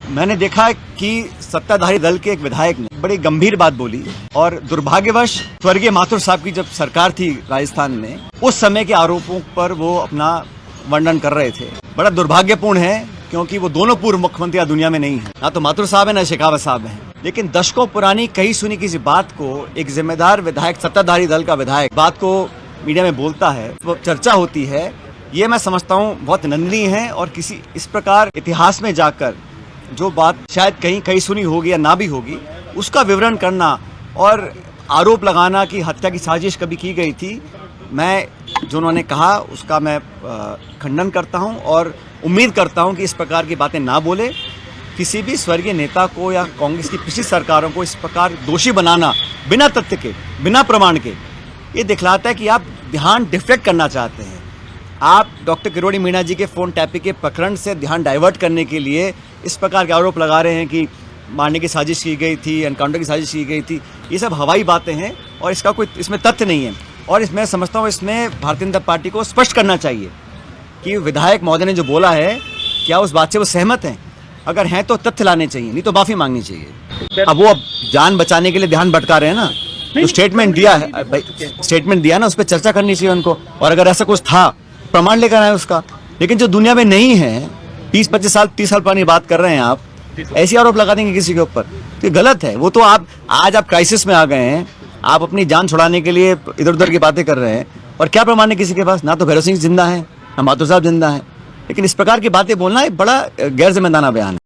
मैंने देखा कि सत्ताधारी दल के एक विधायक ने बड़ी गंभीर बात बोली और दुर्भाग्यवश स्वर्गीय माथुर साहब की जब सरकार थी राजस्थान में, उस समय के आरोपों पर वो अपना वर्णन कर रहे थे। बड़ा दुर्भाग्यपूर्ण है क्योंकि वो दोनों पूर्व मुख्यमंत्री दुनिया में नहीं है, ना तो माथुर साहब है ना शेखावत साहब है। लेकिन दशकों पुरानी कही सुनी किसी बात को एक जिम्मेदार विधायक, सत्ताधारी दल का विधायक बात को मीडिया में बोलता है, वो चर्चा होती है, ये मैं समझता हूँ बहुत निंदनीय है। और किसी इस प्रकार इतिहास में जाकर जो बात शायद कहीं सुनी होगी या ना भी होगी, उसका विवरण करना और आरोप लगाना कि हत्या की साजिश कभी की गई थी, मैं जो उन्होंने कहा उसका मैं खंडन करता हूं और उम्मीद करता हूं कि इस प्रकार की बातें ना बोले। किसी भी स्वर्गीय नेता को या कांग्रेस की पिछली सरकारों को इस प्रकार दोषी बनाना बिना तथ्य के, बिना प्रमाण के, ये दिखलाता है कि आप ध्यान डिफ्लेक्ट करना चाहते हैं। आप डॉक्टर किरोड़ी मीणा जी के फ़ोन टैपिंग के प्रकरण से ध्यान डाइवर्ट करने के लिए इस प्रकार के आरोप लगा रहे हैं कि मारने की साजिश की गई थी, एनकाउंटर की साजिश की गई थी। ये सब हवाई बातें हैं और इसका कोई इसमें तथ्य नहीं है। और इसमें समझता हूँ इसमें भारतीय जनता पार्टी को स्पष्ट करना चाहिए कि विधायक महोदय ने जो बोला है, क्या उस बात से वो सहमत हैं? अगर हैं तो तथ्य लाने चाहिए, नहीं तो माफ़ी मांगनी चाहिए। अब वो जान बचाने के लिए ध्यान भटका रहे हैं ना, तो स्टेटमेंट दिया है, स्टेटमेंट दिया ना, उस पर चर्चा करनी चाहिए उनको। और अगर ऐसा कुछ था, प्रमाण लेकर आए उसका। लेकिन जो दुनिया में नहीं है, 20-25 साल 30 साल पुरानी बात कर रहे हैं आप, ऐसी आरोप लगा देंगे किसी के ऊपर, तो गलत है। वो तो आप आज क्राइसिस में आ गए हैं, आप अपनी जान छुड़ाने के लिए इधर उधर की बातें कर रहे हैं, और क्या प्रमाण है किसी के पास? ना तो भैरव सिंह जिंदा है, ना माथुर साहब जिंदा है। लेकिन इस प्रकार की बातें बोलना एक बड़ा गैर जिम्मेदाराना बयान है।